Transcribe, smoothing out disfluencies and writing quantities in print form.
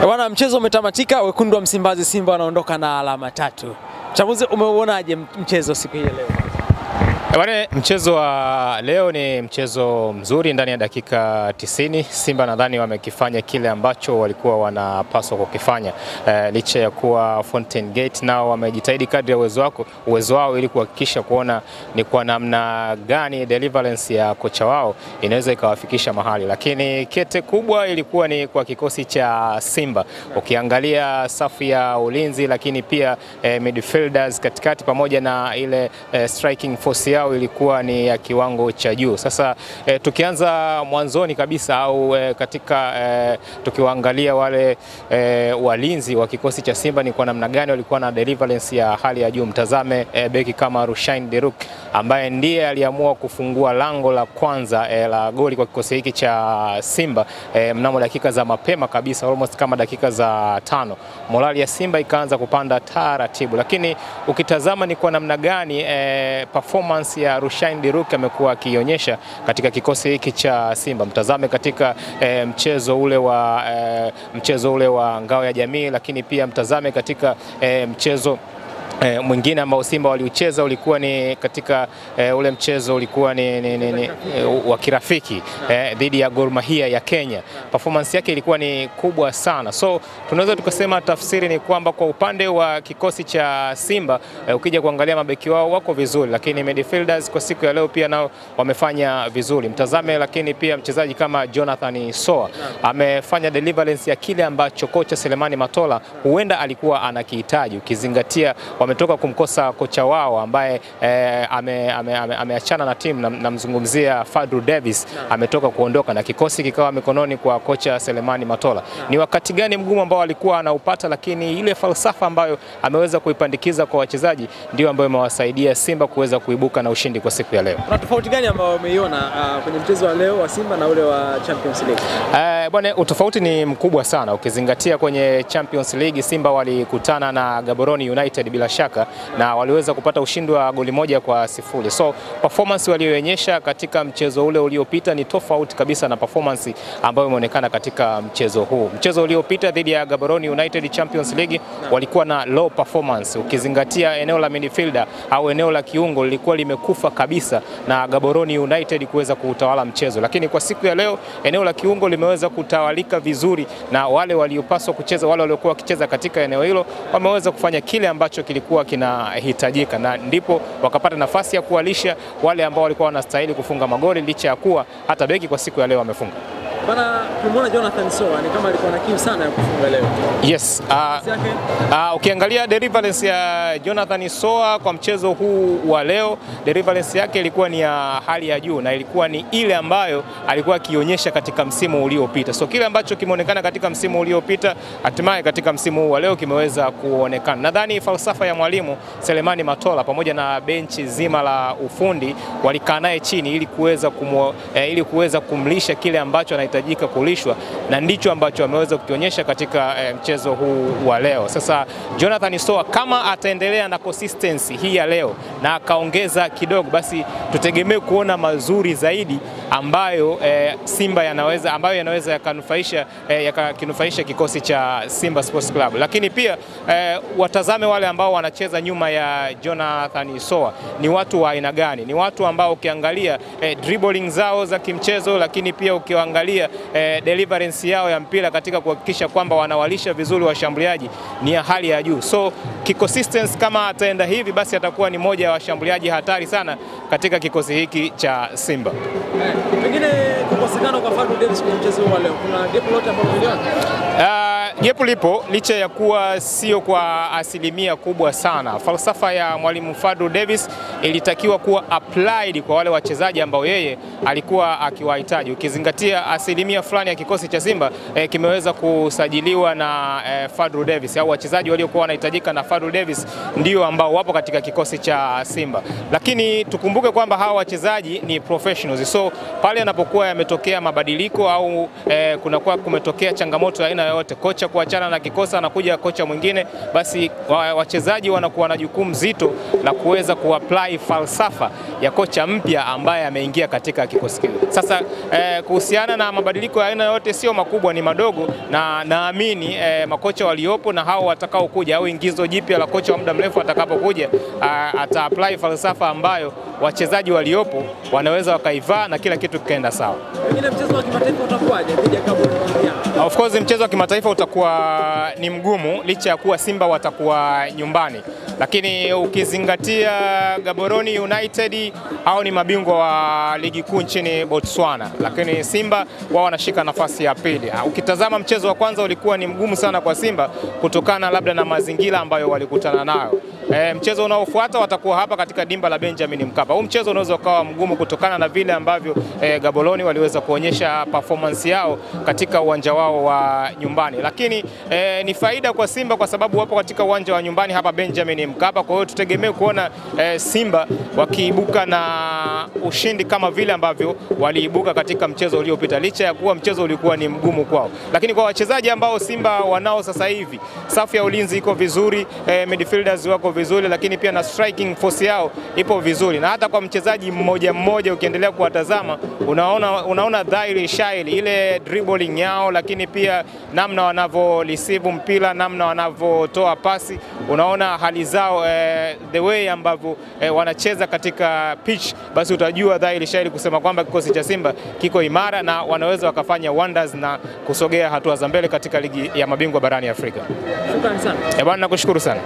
Bwana, mchezo umetamatika, wekundu wa Msimbazi Simba wanaondoka na alama 3. Mchambuzi, umeuonaje mchezo siku hii leo? Bwana, mchezo wa leo ni mchezo mzuri ndani ya dakika 90. Simba nadhani wamekifanya kile ambacho walikuwa wanapaswa kukifanya. Licha ya kuwa Fountain Gate nao wamejitahidi kadri ya uwezo wao ili kuhakikisha kuona ni kwa namna gani deliverance ya kocha wao inaweza ikawafikisha mahali. Lakini kete kubwa ilikuwa ni kwa kikosi cha Simba. Ukiangalia safu ya ulinzi, lakini pia midfielders katikati pamoja na ile striking force yao ilikuwa ni ya kiwango cha juu. Sasa tukianza mwanzoni kabisa au katika tukiwaangalia wale walinzi wa kikosi cha Simba ni kwa namna gani walikuwa na deliverance ya hali ya juu. Mtazame beki kama Rushaine Deruk ambaye ndiye aliamua kufungua lango la kwanza la goli kwa kikosi hiki cha Simba mnamo dakika za mapema kabisa, almost kama dakika za 5. Morali ya Simba ikaanza kupanda taratibu, lakini ukitazama ni kwa namna gani performance ya Rushaine Deruk amekuwa akionyesha katika kikosi hiki cha Simba. Mtazame katika mchezo ule wa ngao ya jamii, lakini pia mtazame katika mchezo mwingine ambao Simba waliucheza ulikuwa ni katika ule mchezo ulikuwa ni wa kirafiki dhidi ya Gor Mahia ya Kenya. Performance yake ilikuwa ni kubwa sana. So tunaweza tukasema tafsiri ni kwamba kwa upande wa kikosi cha Simba ukija kuangalia mabeki wao wako vizuri, lakini midfielders kwa siku ya leo pia nao wamefanya vizuri. Mtazame lakini pia mchezaji kama Jonathan Soa amefanya deliverance ya kile ambacho kocha Selemani Matola huenda alikuwa anakihitaji, ukizingatia wametoka kumkosa kocha wao ambaye ameachana na timu, namzungumzia Fadlu Davis. Ametoka kuondoka na kikosi kikawa mikononi kwa kocha Selemani Matola. Ni wakati gani mgumu ambao alikuwa anaupata, lakini ile falsafa ambayo ameweza kuipandikiza kwa wachezaji ndio ambayo imewasaidia Simba kuweza kuibuka na ushindi kwa siku ya leo. Kuna tofauti gani ambayo umeiona kwenye mchezo wa leo wa Simba na ule wa Champions League? Bwana, utofauti ni mkubwa sana ukizingatia kwenye Champions League Simba walikutana na Gaborone United bila shaka na waliweza kupata ushindi wa goli 1-0. So performance walioonyesha katika mchezo ule uliopita ni tofauti kabisa na performance ambayo imeonekana katika mchezo huu. Mchezo uliopita dhidi ya Gaborone United Champions League walikuwa na low performance, ukizingatia eneo la midfielder au eneo la kiungo lilikuwa limekufa kabisa na Gaborone United kuweza kutawala mchezo. Lakini kwa siku ya leo eneo la kiungo limeweza kutawalika vizuri na wale waliopaswa kucheza, wale waliokuwa wakicheza katika eneo hilo wameweza kufanya kile ambacho kilikuwa kinahitajika, na ndipo wakapata nafasi ya kuwalisha wale ambao walikuwa wanastahili kufunga magoli, licha ya kuwa hata beki kwa siku ya leo wamefunga. Bana, tumeona Jonathan Soa ni kama alikuwa na kiu sana ya kufunga leo. Yes. Ukiangalia deliverance ya Jonathan Soa kwa mchezo huu wa leo, deliverance yake ilikuwa ni ya hali ya juu na ilikuwa ni ile ambayo alikuwa akionyesha katika msimu uliopita. So kile ambacho kimeonekana katika msimu uliopita hatimaye katika msimu huu wa leo kimeweza kuonekana. Nadhani falsafa ya mwalimu Selemani Matola pamoja na benchi zima la ufundi walikaa naye chini ili kuweza kumlisha kile ambacho anahitajika kulishwa, na ndicho ambacho ameweza kukionyesha katika mchezo huu wa leo. Sasa Jonathan Soa kama ataendelea na consistency hii ya leo na akaongeza kidogo, basi tutegemee kuona mazuri zaidi ambayo Simba yanaweza yakanufaisha kikosi cha Simba Sports Club. Lakini pia watazame wale ambao wanacheza nyuma ya Jonathan Soa ni watu wa aina gani? Ni watu ambao ukiangalia dribbling zao za kimchezo, lakini pia ukiangalia deliverance yao ya mpira katika kuhakikisha kwamba wanawalisha vizuri washambuliaji ni ya hali ya juu. So consistency kama ataenda hivi, basi atakuwa ni moja ya washambuliaji hatari sana katika kikosi hiki cha Simba. Pengine kukosekana kwa Fadlu Davis kwenye mchezo wa leo, kuna gap lote ambalo uliona? Gap lipo, licha ya kuwa sio kwa asilimia kubwa sana. Falsafa ya mwalimu Fadlu Davis ilitakiwa kuwa applied kwa wale wachezaji ambao yeye alikuwa akiwahitaji, ukizingatia asilimia fulani ya kikosi cha Simba kimeweza kusajiliwa na Fadlu Davis, au wachezaji waliokuwa wanahitajika na Fadlu Davis ndio ambao wapo katika kikosi cha Simba. Lakini tukumbuke kwamba hawa wachezaji ni professionals, so pale yanapokuwa yametokea mabadiliko au kumetokea changamoto ya aina yoyote, kocha kuachana na kikosi na kuja kocha mwingine, basi wachezaji wanakuwa na jukumu zito la kuweza kuapply falsafa ya kocha mpya ambaye ameingia katika kikosi kile. Sasa kuhusiana na mabadiliko ya aina yote sio makubwa, ni madogo, na naamini makocha waliopo na hao watakao kuja au ingizo jipya la kocha wa muda mrefu atakapokuja ata apply falsafa ambayo wachezaji waliopo wanaweza wakaivaa na kila kitu kikaenda sawa. Pengine mchezo wa kimataifa utakuwaje dhidi ya Gaborone? Of course mchezo wa kimataifa utakuwa ni mgumu licha ya kuwa Simba watakuwa nyumbani, lakini ukizingatia Gaborone United hao ni mabingwa wa ligi kuu nchini Botswana, lakini Simba wao wanashika nafasi ya pili. Ukitazama mchezo wa kwanza ulikuwa ni mgumu sana kwa Simba kutokana labda na mazingira ambayo walikutana nayo. Mchezo unaofuata watakuwa hapa katika dimba la Benjamin Mkapa. Huu mchezo unaweza ukawa mgumu kutokana na vile ambavyo Gaborone waliweza kuonyesha performance yao katika uwanja wao wa nyumbani, lakini ni faida kwa Simba kwa sababu wapo katika uwanja wa nyumbani hapa Benjamin Mkapa. Kwa hiyo tutegemee kuona Simba wakiibuka na ushindi kama vile ambavyo waliibuka katika mchezo uliopita, licha ya kuwa mchezo ulikuwa ni mgumu kwao. Lakini kwa wachezaji ambao Simba wanao sasa hivi, safu ya ulinzi iko vizuri, midfielders wako vizuri, lakini pia na striking force yao ipo vizuri, na hata kwa mchezaji mmoja mmoja ukiendelea kuwatazama unaona dhahiri shairi ile dribbling yao, lakini pia namna wanavyo receive mpira, namna wanavyotoa pasi, unaona hali zao, the way ambavyo wanacheza katika pitch, basi utajua dhahiri shairi kusema kwamba kikosi cha Simba kiko imara na wanaweza wakafanya wonders na kusogea hatua za mbele katika ligi ya mabingwa barani Afrika. Shukrani sana. Bwana, nakushukuru sana.